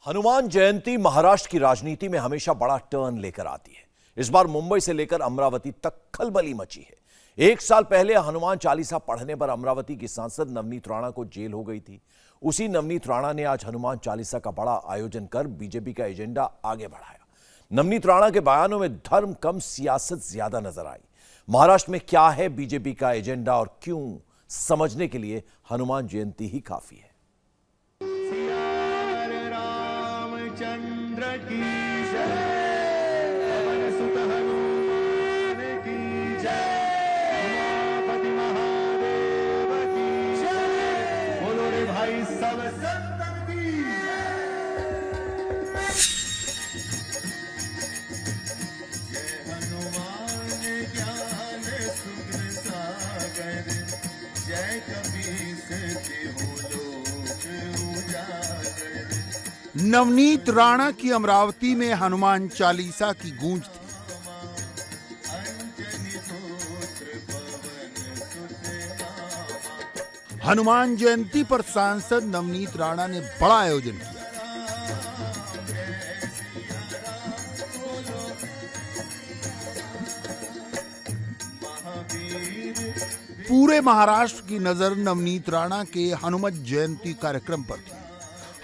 हनुमान जयंती महाराष्ट्र की राजनीति में हमेशा बड़ा टर्न लेकर आती है। इस बार मुंबई से लेकर अमरावती तक खलबली मची है। एक साल पहले हनुमान चालीसा पढ़ने पर अमरावती की सांसद नवनीत राणा को जेल हो गई थी। उसी नवनीत राणा ने आज हनुमान चालीसा का बड़ा आयोजन कर बीजेपी का एजेंडा आगे बढ़ाया। नवनीत राणा के बयानों में धर्म कम सियासत ज्यादा नजर आई। महाराष्ट्र में क्या है बीजेपी का एजेंडा और क्यों, समझने के लिए हनुमान जयंती ही काफी है। चंद्र की जय, पवन सुत हनुमान की जय, उमापति महादेव की जय, बोलो रे भाई सब संतन की जय। हनुमान ज्ञान सुख सागर, जय कबीर के हो लोक उजागर। नवनीत राणा की अमरावती में हनुमान चालीसा की गूंज थी। हनुमान जयंती पर सांसद नवनीत राणा ने बड़ा आयोजन किया। पूरे महाराष्ट्र की नजर नवनीत राणा के हनुमान जयंती कार्यक्रम पर थी।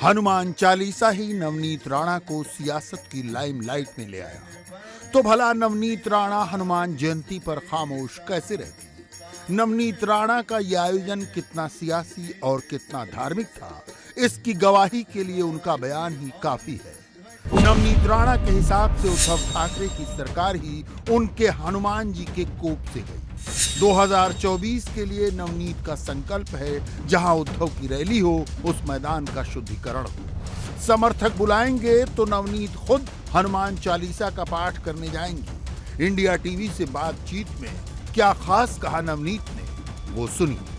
हनुमान चालीसा ही नवनीत राणा को सियासत की लाइमलाइट में ले आया। तो भला नवनीत राणा हनुमान जयंती पर खामोश कैसे रहते? नवनीत राणा का यह आयोजन कितना सियासी और कितना धार्मिक था, इसकी गवाही के लिए उनका बयान ही काफी है। नवनीत राणा के हिसाब से उद्धव ठाकरे की सरकार ही उनके हनुमान जी के कोप से गई। 2024 के लिए नवनीत का संकल्प है, जहां उद्धव की रैली हो उस मैदान का शुद्धिकरण हो। समर्थक बुलाएंगे तो नवनीत खुद हनुमान चालीसा का पाठ करने जाएंगे। इंडिया टीवी से बातचीत में क्या खास कहा नवनीत ने, वो सुनिए।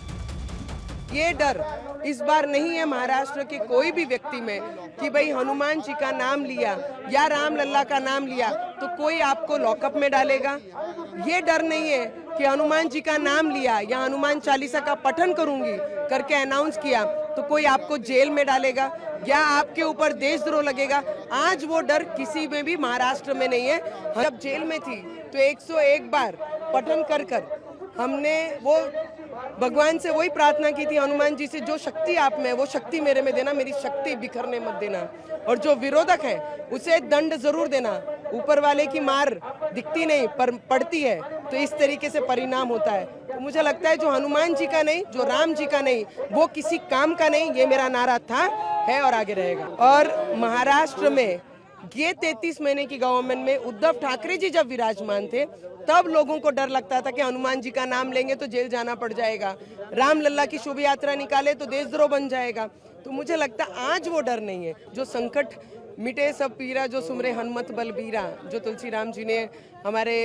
ये डर इस बार नहीं है महाराष्ट्र के कोई भी व्यक्ति में कि भाई हनुमान जी का नाम लिया या राम लल्ला का नाम लिया तो कोई आपको लॉकअप में डालेगा। ये डर नहीं है कि हनुमान जी का नाम लिया या हनुमान चालीसा का पठन करूंगी करके अनाउंस किया तो कोई आपको जेल में डालेगा या आपके ऊपर देशद्रोह लगेगा। आज वो डर किसी में भी महाराष्ट्र में नहीं है। जब जेल में थी तो 101 बार पठन कर हमने वो भगवान से वही प्रार्थना की थी, हनुमान जी से, जो शक्ति आप में वो शक्ति मेरे में देना, मेरी शक्ति बिखरने मत देना, और जो विरोधक है उसे दंड जरूर देना। ऊपर वाले की मार दिखती नहीं पर पड़ती है, तो इस तरीके से परिणाम होता है। तो मुझे लगता है जो हनुमान जी का नहीं, जो राम जी का नहीं, वो किसी काम का नहीं, ये मेरा नारा था, है और आगे रहेगा। और महाराष्ट्र में ये 33 महीने की गवर्नमेंट में उद्धव ठाकरे जी जब विराजमान थे तब लोगों को डर लगता था कि हनुमान जी का नाम लेंगे तो जेल जाना पड़ जाएगा, राम लल्ला की शुभ यात्रा निकाले तो देशद्रोह बन जाएगा। तो मुझे लगता है आज वो डर नहीं है। जो संकट मिटे सब पीरा, जो सुमरे हनुमत बलबीरा, जो तुलसी राम जी ने हमारे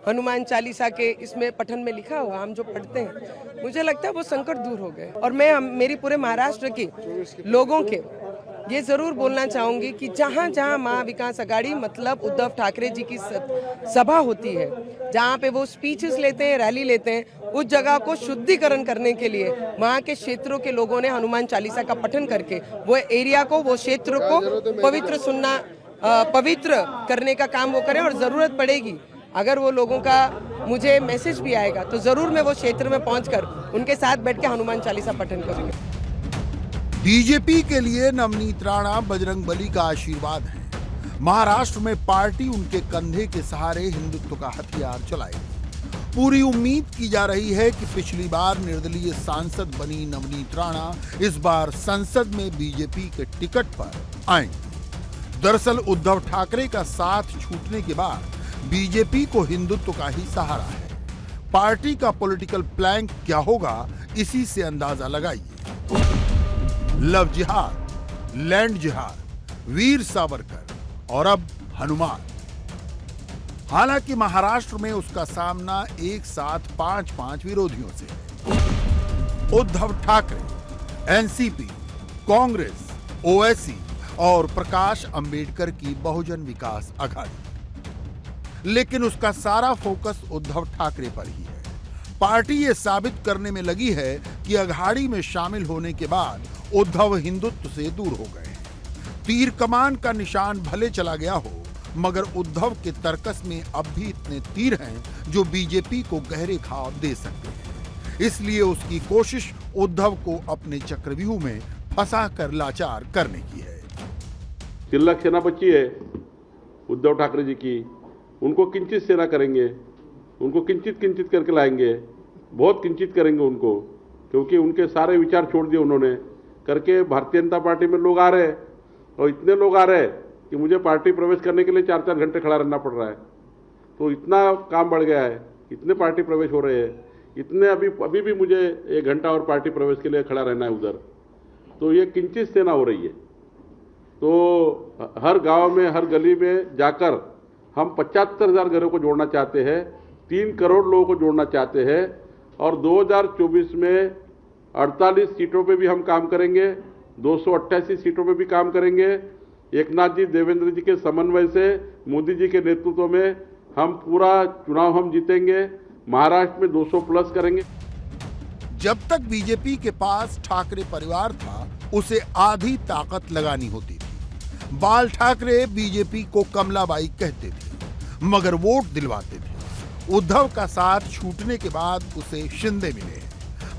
हनुमान चालीसा के इसमें पठन में लिखा हुआ, हम जो पढ़ते हैं, मुझे लगता है वो संकट दूर हो गए। और मैं मेरी पूरे महाराष्ट्र के लोगों के ये जरूर बोलना चाहूंगी कि जहां जहां महाविकास आघाड़ी मतलब उद्धव ठाकरे जी की सभा होती है, जहां पे वो स्पीचेस लेते हैं, रैली लेते हैं, उस जगह को शुद्धिकरण करने के लिए वहां के क्षेत्रों के लोगों ने हनुमान चालीसा का पठन करके वो एरिया को, वो क्षेत्र को पवित्र करने का काम वो करें। और जरूरत पड़ेगी अगर वो लोगों का मुझे मैसेज भी आएगा तो जरूर मैं वो क्षेत्र में पहुंचकर उनके साथ बैठ के हनुमान चालीसा पठन करूंगी। बीजेपी के लिए नवनीत राणा बजरंगबली का आशीर्वाद है। महाराष्ट्र में पार्टी उनके कंधे के सहारे हिंदुत्व का हथियार चलाएगी। पूरी उम्मीद की जा रही है कि पिछली बार निर्दलीय सांसद बनी नवनीत राणा इस बार संसद में बीजेपी के टिकट पर आएंगे। दरअसल उद्धव ठाकरे का साथ छूटने के बाद बीजेपी को हिंदुत्व का ही सहारा है। पार्टी का पॉलिटिकल प्लान क्या होगा, इसी से अंदाजा लगाइए। लव जिहाद, लैंड जिहाद, वीर सावरकर और अब हनुमान। हालांकि महाराष्ट्र में उसका सामना एक साथ 5 विरोधियों से है। उद्धव ठाकरे, एनसीपी, कांग्रेस, ओवैसी और प्रकाश अंबेडकर की बहुजन विकास आघाड़ी। लेकिन उसका सारा फोकस उद्धव ठाकरे पर ही है। पार्टी ये साबित करने में लगी है कि अघाड़ी में शामिल होने के बाद उद्धव हिंदुत्व से दूर हो गए। तीर कमान का निशान भले चला गया हो, मगर उद्धव के तर्कस में अब भी इतने तीर हैं जो बीजेपी को गहरे घाव दे सकते हैं। इसलिए उसकी कोशिश उद्धव को अपने चक्रव्यूह में फंसा कर लाचार करने की है। तिलक सेना बची है उद्धव ठाकरे जी की, उनको किंचित सेना करेंगे, उनको किंचित किंचित करके लाएंगे, बहुत किंचित करेंगे उनको, क्योंकि उनके सारे विचार छोड़ दिए उन्होंने करके। भारतीय जनता पार्टी में लोग आ रहे हैं और इतने लोग आ रहे हैं कि मुझे पार्टी प्रवेश करने के लिए 4-4 घंटे खड़ा रहना पड़ रहा है। तो इतना काम बढ़ गया है, इतने पार्टी प्रवेश हो रहे हैं, इतने अभी भी मुझे 1 घंटा और पार्टी प्रवेश के लिए खड़ा रहना है उधर। तो ये किंचित सेना हो रही है। तो हर गांव में, हर गली में जाकर हम 75,000 घरों को जोड़ना चाहते हैं, 3 करोड़ लोगों को जोड़ना चाहते हैं और 2024 में 48 सीटों पे भी हम काम करेंगे, 288 सीटों पे भी काम करेंगे। एकनाथ जी, देवेंद्र जी के समन्वय से, मोदी जी के नेतृत्व में हम पूरा चुनाव हम जीतेंगे, महाराष्ट्र में 200 प्लस करेंगे। जब तक बीजेपी के पास ठाकरे परिवार था, उसे आधी ताकत लगानी होती थी। बाल ठाकरे बीजेपी को कमलाबाई कहते थे, मगर वोट दिलवाते थे। उद्धव का साथ छूटने के बाद उसे शिंदे मिले,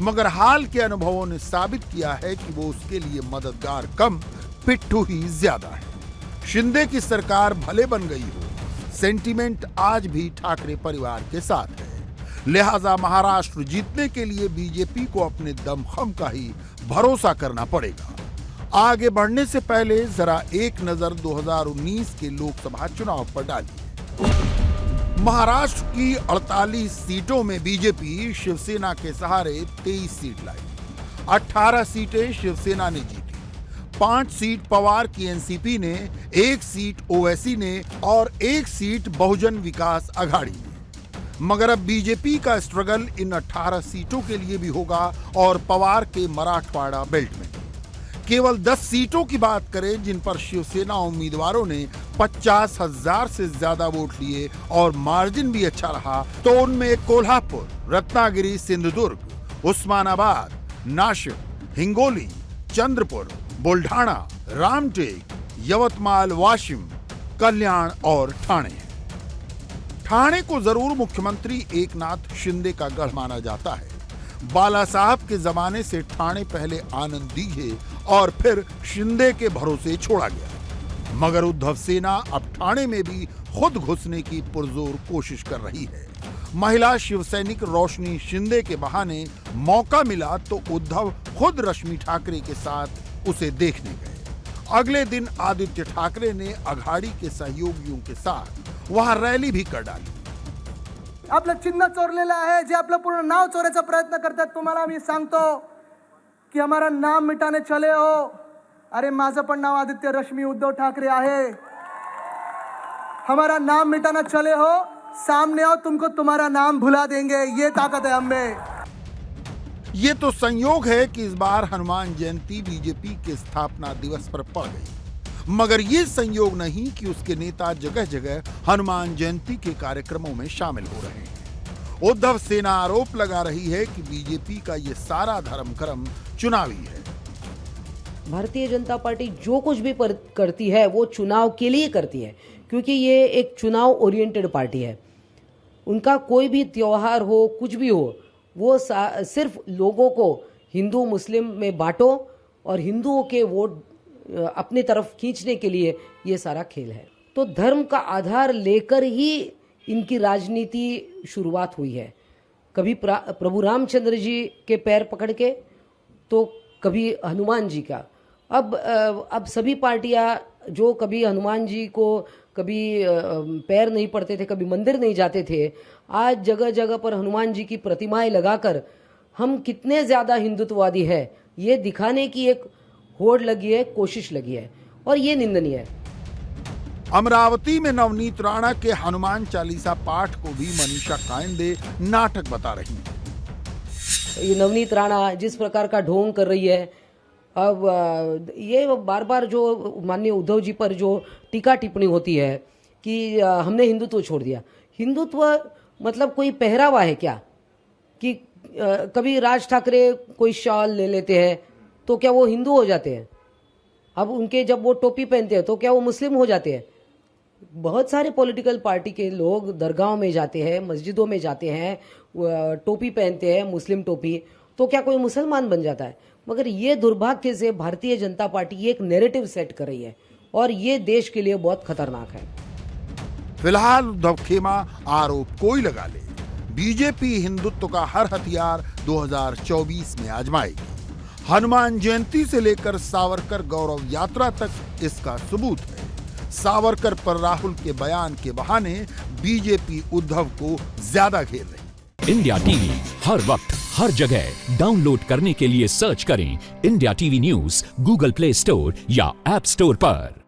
मगर हाल के अनुभवों ने साबित किया है कि वो उसके लिए मददगार कम, पिट्ठू ही ज्यादा है। शिंदे की सरकार भले बन गई हो, सेंटीमेंट आज भी ठाकरे परिवार के साथ है। लिहाजा महाराष्ट्र जीतने के लिए बीजेपी को अपने दमखम का ही भरोसा करना पड़ेगा। आगे बढ़ने से पहले जरा एक नजर 2019 के लोकसभा चुनाव पर डालिए। महाराष्ट्र की 48 सीटों में बीजेपी शिवसेना के सहारे 23 सीट लाई। 18 सीटें शिवसेना ने जीती, 5 सीट पवार की एनसीपी ने, 1 सीट ओवैसी ने और 1 सीट बहुजन विकास अघाड़ी ने। मगर अब बीजेपी का स्ट्रगल इन 18 सीटों के लिए भी होगा और पवार के मराठवाड़ा बेल्ट में। केवल 10 सीटों की बात करें जिन पर शिवसेना उम्मीदवारों ने 50,000 से ज्यादा वोट लिए और मार्जिन भी अच्छा रहा, तो उनमें कोल्हापुर, रत्नागिरी, सिंधुदुर्ग, उस्मानाबाद, नाशिक, हिंगोली, चंद्रपुर, बुल्ढाणा, रामटेक, यवतमाल, वाशिम, कल्याण और ठाणे हैं। ठाणे को जरूर मुख्यमंत्री एकनाथ शिंदे का गढ़ माना जाता है। बाला साहब के जमाने से ठाणे पहले आनंद दीघे और फिर शिंदे के भरोसे छोड़ा गया, मगर उद्धव सेना अब ठाणे में भी खुद घुसने की पुरजोर कोशिश कर रही है। महिला शिवसैनिक रोशनी शिंदे के बहाने मौका मिला तो उद्धव खुद रश्मि ठाकरे के साथ उसे देखने गए। अगले दिन आदित्य ठाकरे ने अघाडी के सहयोगियों के साथ वहां रैली भी कर डाली। आपलं चिन्ह चोरलेलं आहे, जे आपलं पूर्ण नाव चोरायचा प्रयत्न करतात, तुम्हाला मी सांगतो की हमारा नाम मिटाने चले हो। अरे माझं पण नाव आदित्य रश्मी उद्धव ठाकरे आहे। हमारा नाम मिटाना चले हो, सामने आओ, तुमको तुम्हारा नाम भुला देंगे, ये ताकत है हमें। ये तो संयोग है कि इस बार हनुमान जयंती बीजेपी के स्थापना दिवस पर पड़ गई, मगर ये संयोग नहीं कि उसके नेता जगह जगह हनुमान जयंती के कार्यक्रमों में शामिल हो रहे हैं। उद्धव सेना आरोप लगा रही है कि बीजेपी का ये सारा धर्मक्रम चुनावी है। भारतीय जनता पार्टी जो कुछ भी करती है वो चुनाव के लिए करती है, क्योंकि ये एक चुनाव ओरिएंटेड पार्टी है। उनका कोई भी त्योहार हो, कुछ भी हो, वो सिर्फ लोगों को हिंदू मुस्लिम में बांटो और हिंदुओं के वोट अपनी तरफ खींचने के लिए ये सारा खेल है। तो धर्म का आधार लेकर ही इनकी राजनीति शुरुआत हुई है। कभी प्रभु रामचंद्र जी के पैर पकड़ के, तो कभी हनुमान जी का। अब सभी पार्टियां जो कभी हनुमान जी को कभी पैर नहीं पड़ते थे, कभी मंदिर नहीं जाते थे, आज जगह जगह पर हनुमान जी की प्रतिमाएं लगाकर हम कितने ज़्यादा हिंदुत्ववादी है ये दिखाने की एक होड़ लगी है, कोशिश लगी है, और ये निंदनीय है। अमरावती में नवनीत राणा के हनुमान चालीसा पाठ को भी मनीषा कायंदे नाटक बता रही हैं। ये नवनीत राणा जिस प्रकार का ढोंग कर रही है, अब ये बार बार जो माननीय उद्धव जी पर जो टीका टिप्पणी होती है कि हमने हिंदुत्व छोड़ दिया। हिंदुत्व मतलब कोई पहरावा है क्या? कि कभी राज ठाकरे कोई शॉल ले लेते हैं तो क्या वो हिंदू हो जाते हैं? अब उनके जब वो टोपी पहनते हैं तो क्या वो मुस्लिम हो जाते हैं? बहुत सारे पॉलिटिकल पार्टी के लोग दरगाहों में जाते हैं, मस्जिदों में जाते हैं, टोपी पहनते हैं, मुस्लिम टोपी, तो क्या कोई मुसलमान बन जाता है? मगर ये दुर्भाग्य से भारतीय जनता पार्टी ये एक नैरेटिव सेट कर रही है और ये देश के लिए बहुत खतरनाक है। फिलहाल उद्धव खेमा आरोप कोई लगा ले, बीजेपी हिंदुत्व का हर हथियार 2024 में आजमाएगी। हनुमान जयंती से लेकर सावरकर गौरव यात्रा तक इसका सबूत है। सावरकर पर राहुल के बयान के बहाने बीजेपी उद्धव को ज्यादा घेर रही। इंडिया टीवी हर वक्त हर जगह डाउनलोड करने के लिए सर्च करें India TV news Google play store या ऐप स्टोर पर।